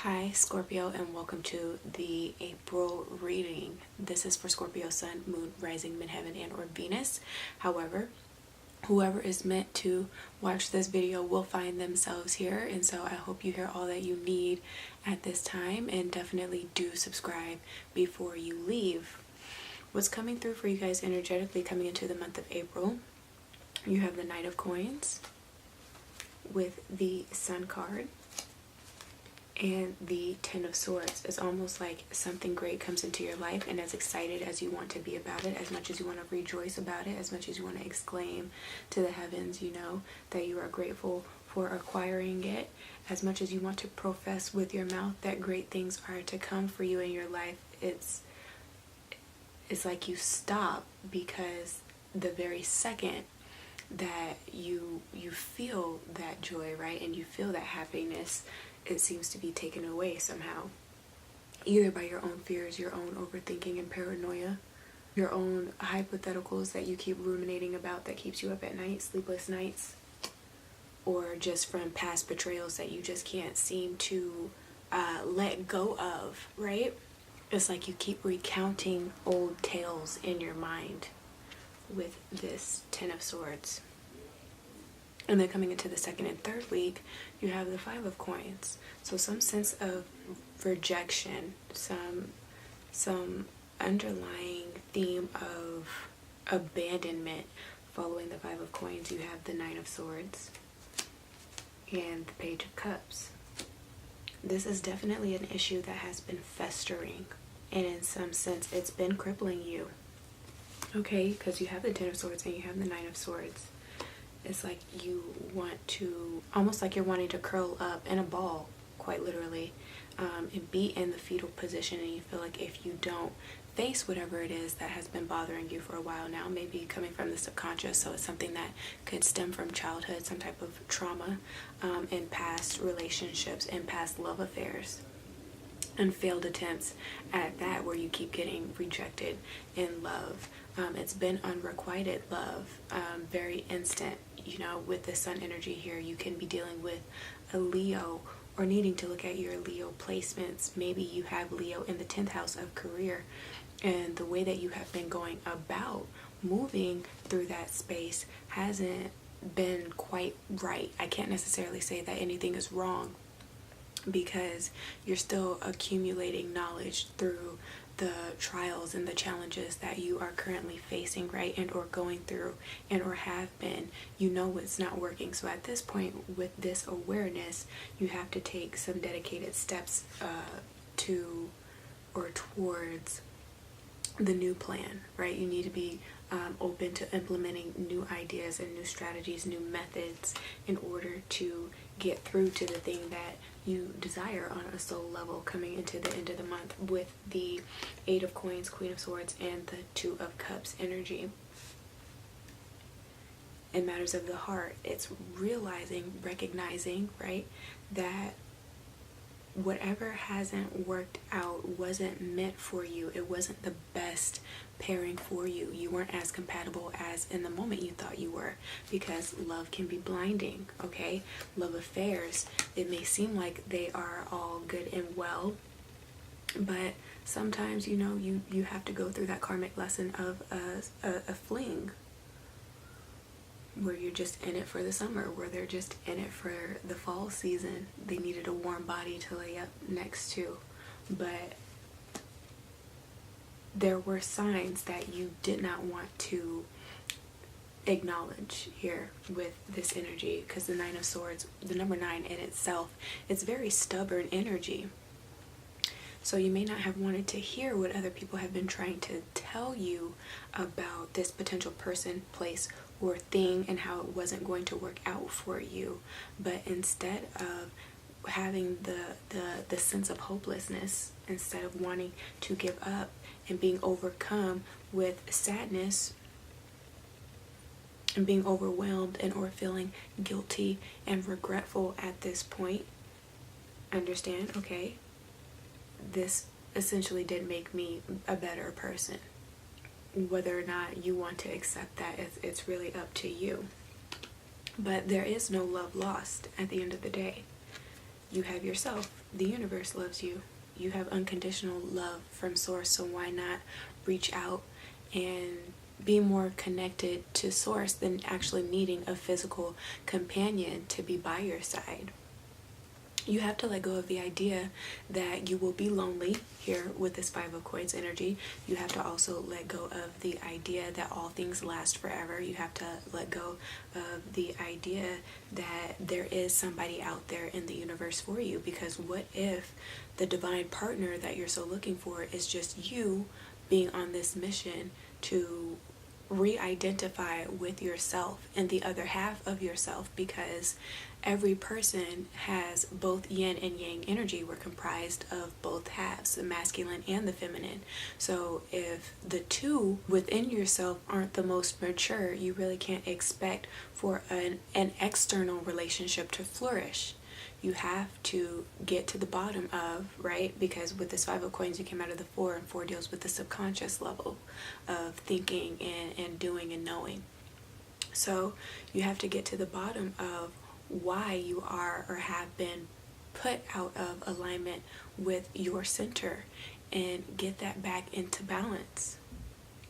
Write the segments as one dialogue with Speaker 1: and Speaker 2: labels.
Speaker 1: Hi Scorpio, and welcome to the April reading. This is for Scorpio Sun, Moon, Rising, Midheaven, and or Venus. However, whoever is meant to watch this video will find themselves here, and so I hope you hear all that you need at this time, and definitely do subscribe before you leave. What's coming through for you guys energetically coming into the month of April? You have the Knight of Coins with the Sun card and the Ten of Swords. It's almost like something great comes into your life, and as excited as you want to be about it, as much as you want to rejoice about it, as much as you want to exclaim to the heavens, you know, that you are grateful for acquiring it, as much as you want to profess with your mouth that great things are to come for you in your life, it's like you stop, because the very second that you feel that joy, right, and you feel that happiness, it seems to be taken away somehow, either by your own fears, your own overthinking and paranoia, your own hypotheticals that you keep ruminating about that keeps you up at night, sleepless nights, or just from past betrayals that you just can't seem to let go of, right? It's like you keep recounting old tales in your mind with this Ten of Swords. And then coming into the second and third week, you have the Five of Coins. So some sense of rejection, some underlying theme of abandonment. Following the Five of Coins, you have the Nine of Swords and the Page of Cups. This is definitely an issue that has been festering, and in some sense it's been crippling you. Okay, because you have the Ten of Swords and you have the Nine of Swords. It's like you want to, almost like you're wanting to curl up in a ball, quite literally, and be in the fetal position, and you feel like if you don't face whatever it is that has been bothering you for a while now, maybe coming from the subconscious, so it's something that could stem from childhood, some type of trauma in past relationships, in past love affairs, and failed attempts at that, where you keep getting rejected in love. It's been unrequited love, very instant. You know, with the Sun energy here, you can be dealing with a Leo, or needing to look at your Leo placements. Maybe you have Leo in the 10th house of career, and the way that you have been going about moving through that space hasn't been quite right. I can't necessarily say that anything is wrong, because you're still accumulating knowledge through the trials and the challenges that you are currently facing, right, and or going through, and or have been. You know what's not working. So at this point, with this awareness, you have to take some dedicated steps to or towards the new plan, right? You need to be open to implementing new ideas and new strategies, new methods, in order to get through to the thing that you desire on a soul level, coming into the end of the month with the Eight of Coins, Queen of Swords, and the Two of Cups energy. In matters of the heart, it's realizing, recognizing, right, that whatever hasn't worked out wasn't meant for you. It wasn't the best pairing for you. You weren't as compatible as in the moment you thought you were, because love can be blinding, okay? Love affairs, it may seem like they are all good and well, but sometimes, you know, you have to go through that karmic lesson of a fling, where you're just in it for the summer, where they're just in it for the fall season. They needed a warm body to lay up next to. But there were signs that you did not want to acknowledge here with this energy, because the Nine of Swords, the number 9 in itself, it's very stubborn energy. So you may not have wanted to hear what other people have been trying to tell you about this potential person, place, or thing, and how it wasn't going to work out for you. But instead of having the sense of hopelessness, instead of wanting to give up and being overcome with sadness and being overwhelmed and or feeling guilty and regretful at this point, understand, okay, this essentially did make me a better person. Whether or not you want to accept that, it's really up to you. But there is no love lost at the end of the day. You have yourself. the universe loves you. You have unconditional love from source, so why not reach out and be more connected to source than actually needing a physical companion to be by your side? You have to let go of the idea that you will be lonely here with this Five of Coins energy. You have to also let go of the idea that all things last forever. You have to let go of the idea that there is somebody out there in the universe for you. Because what if the divine partner that you're so looking for is just you being on this mission to re-identify with yourself and the other half of yourself? Because every person has both yin and yang energy. We're comprised of both halves, the masculine and the feminine. So if the two within yourself aren't the most mature, you really can't expect for an external relationship to flourish. You have to get to the bottom of, right? Because with this Five of Coins, you came out of the Four, and Four deals with the subconscious level of thinking and doing and knowing. So you have to get to the bottom of why you are or have been put out of alignment with your center and get that back into balance.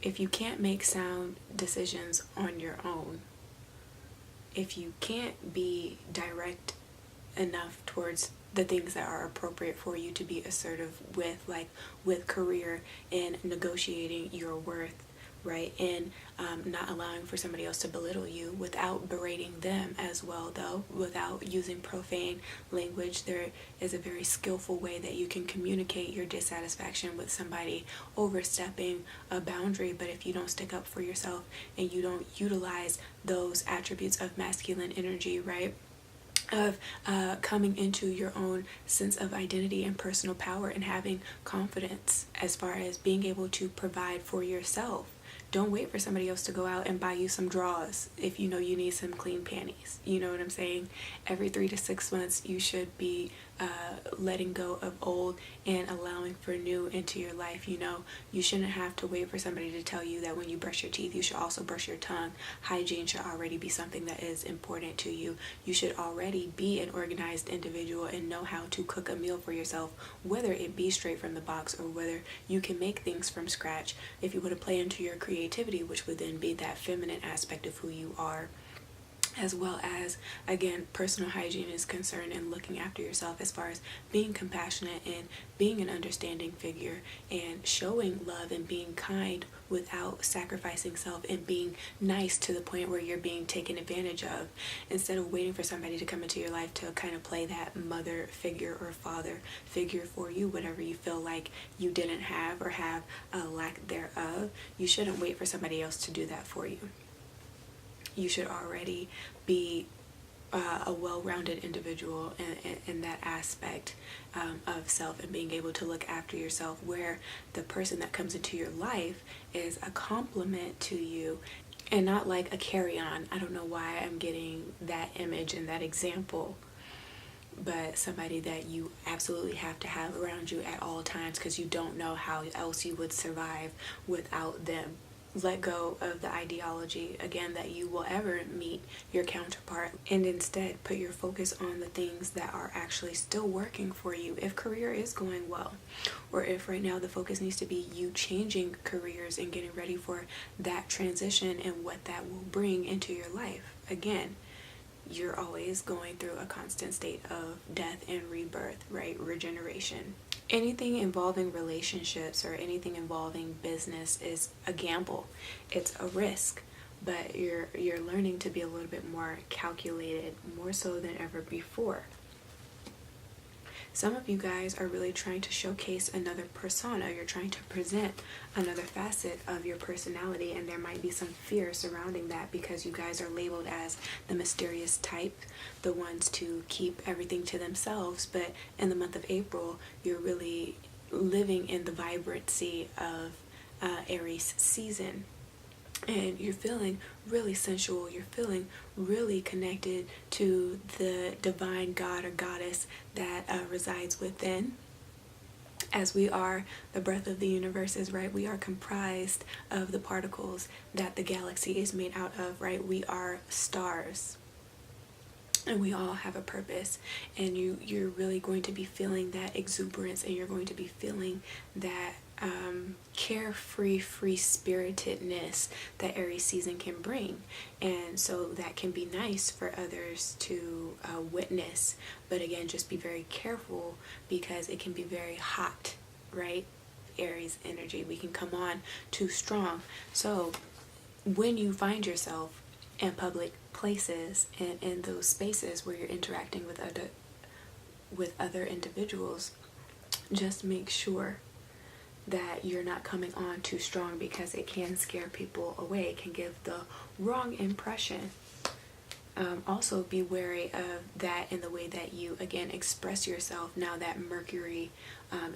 Speaker 1: If you can't make sound decisions on your own, if you can't be direct enough towards the things that are appropriate for you to be assertive with, like with career and negotiating your worth, right? And not allowing for somebody else to belittle you without berating them as well, though, without using profane language. There is a very skillful way that you can communicate your dissatisfaction with somebody overstepping a boundary. But if you don't stick up for yourself and you don't utilize those attributes of masculine energy, right, of coming into your own sense of identity and personal power and having confidence as far as being able to provide for yourself. Don't wait for somebody else to go out and buy you some drawers if you know you need some clean panties. You know what I'm saying? Every 3 to 6 months, you should be letting go of old and allowing for new into your life. You know, you shouldn't have to wait for somebody to tell you that when you brush your teeth, you should also brush your tongue. Hygiene should already be something that is important to you. You should already be an organized individual and know how to cook a meal for yourself, whether it be straight from the box or whether you can make things from scratch. If you were to play into your creativity, which would then be that feminine aspect of who you are, as well as, again, personal hygiene is concerned and looking after yourself as far as being compassionate and being an understanding figure and showing love and being kind without sacrificing self and being nice to the point where you're being taken advantage of, instead of waiting for somebody to come into your life to kind of play that mother figure or father figure for you, whatever you feel like you didn't have or have a lack thereof. You shouldn't wait for somebody else to do that for you. You should already be a well-rounded individual in that aspect of self and being able to look after yourself, where the person that comes into your life is a compliment to you and not like a carry-on. I don't know why I'm getting that image and that example, but somebody that you absolutely have to have around you at all times because you don't know how else you would survive without them. Let go of the ideology, again, that you will ever meet your counterpart, and instead put your focus on the things that are actually still working for you. If career is going well, or if right now the focus needs to be you changing careers and getting ready for that transition and what that will bring into your life. Again, you're always going through a constant state of death and rebirth, right? Regeneration. Anything involving relationships or anything involving business is a gamble. It's a risk, but you're learning to be a little bit more calculated, more so than ever before. Some of you guys are really trying to showcase another persona. You're trying to present another facet of your personality, and there might be some fear surrounding that because you guys are labeled as the mysterious type, the ones to keep everything to themselves. But in the month of April, you're really living in the vibrancy of Aries season. And you're feeling really sensual. You're feeling really connected to the divine god or goddess that resides within. As we are the breath of the universe, is right. We are comprised of the particles that the galaxy is made out of, right? We are stars. And we all have a purpose, and you're really going to be feeling that exuberance, and you're going to be feeling that carefree, free-spiritedness that Aries season can bring. And so that can be nice for others to witness, but again, just be very careful, because it can be very hot, right? Aries energy, we can come on too strong. So when you find yourself in public places and in those spaces where you're interacting with other individuals, just make sure that you're not coming on too strong, because it can scare people away. It can give the wrong impression. Also be wary of that in the way that you, again, express yourself now that Mercury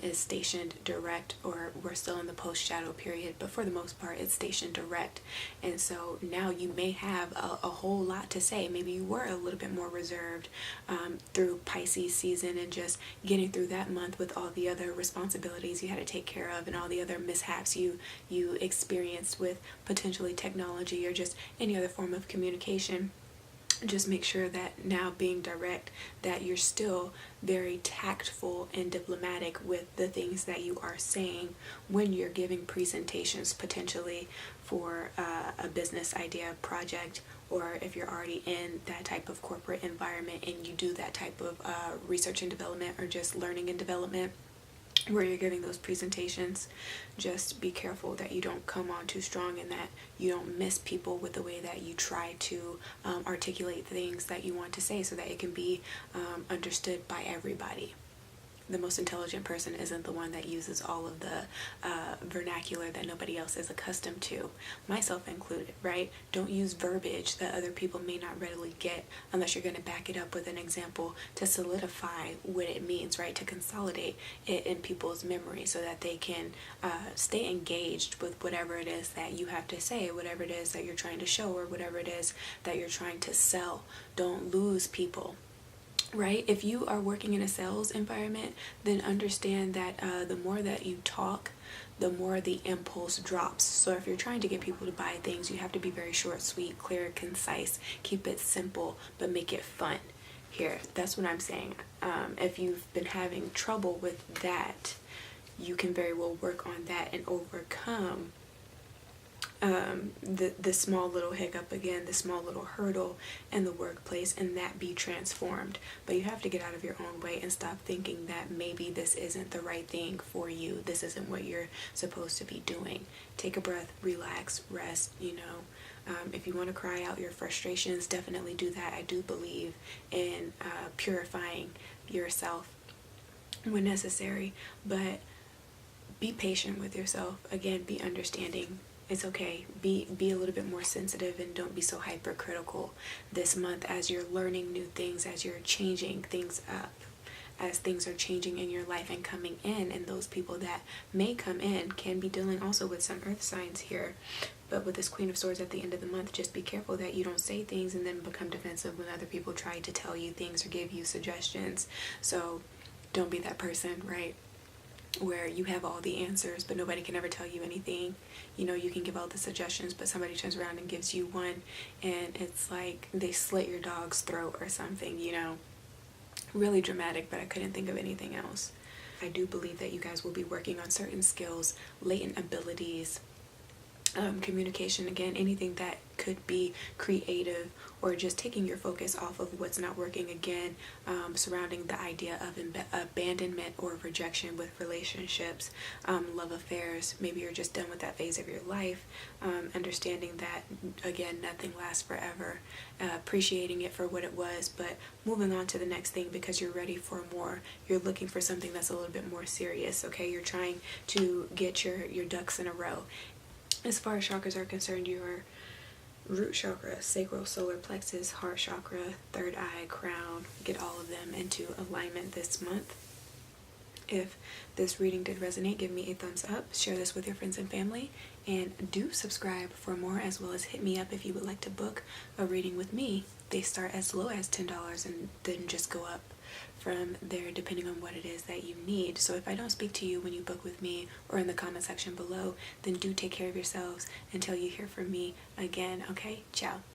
Speaker 1: is stationed direct, or we're still in the post-shadow period, but for the most part it's stationed direct. And so now you may have a whole lot to say. Maybe you were a little bit more reserved through Pisces season, and just getting through that month with all the other responsibilities you had to take care of, and all the other mishaps you experienced with potentially technology or just any other form of communication. Just make sure that now, being direct, that you're still very tactful and diplomatic with the things that you are saying when you're giving presentations, potentially for a business idea, project, or if you're already in that type of corporate environment and you do that type of research and development, or just learning and development, where you're giving those presentations. Just be careful that you don't come on too strong, and that you don't miss people with the way that you try to articulate the things that you want to say, so that it can be understood by everybody. The most intelligent person isn't the one that uses all of the vernacular that nobody else is accustomed to, myself included, right? Don't use verbiage that other people may not readily get, unless you're going to back it up with an example to solidify what it means, right? To consolidate it in people's memory, so that they can stay engaged with whatever it is that you have to say, whatever it is that you're trying to show, or whatever it is that you're trying to sell. Don't lose people. Right? If you are working in a sales environment, then understand that the more that you talk, the more the impulse drops. So if you're trying to get people to buy things, you have to be very short, sweet, clear, concise. Keep it simple, but make it fun. Here, that's what I'm saying. If you've been having trouble with that, you can very well work on that and overcome the small little hiccup, again, the small little hurdle in the workplace, and that be transformed. But you have to get out of your own way and stop thinking that maybe this isn't the right thing for you. This isn't what you're supposed to be doing. Take a breath, relax, rest, if you want to cry out your frustrations, definitely do that. I do believe in purifying yourself when necessary, but be patient with yourself. Again, be understanding. It's okay. Be a little bit more sensitive, and don't be so hypercritical this month as you're learning new things, as you're changing things up, as things are changing in your life and coming in. And those people that may come in can be dealing also with some earth signs here. But with this Queen of Swords at the end of the month, just be careful that you don't say things and then become defensive when other people try to tell you things or give you suggestions. So don't be that person, right? Where you have all the answers, but nobody can ever tell you anything. You can give all the suggestions, but somebody turns around and gives you one, and it's like they slit your dog's throat or something, Really dramatic, but I couldn't think of anything else. I do believe that you guys will be working on certain skills, latent abilities, communication, again, anything that could be creative, or just taking your focus off of what's not working, again, surrounding the idea of abandonment or rejection with relationships, love affairs. Maybe you're just done with that phase of your life, understanding that, again, nothing lasts forever, appreciating it for what it was, but moving on to the next thing because you're ready for more. You're looking for something that's a little bit more serious, okay? You're trying to get your ducks in a row. As far as chakras are concerned, your root chakra, sacral, solar plexus, heart chakra, third eye, crown, get all of them into alignment this month. If this reading did resonate, give me a thumbs up, share this with your friends and family, and do subscribe for more, as well as hit me up if you would like to book a reading with me. They start as low as $10 and then just go up from there depending on what it is that you need. So if I don't speak to you when you book with me or in the comment section below, then do take care of yourselves until you hear from me again. Okay, ciao.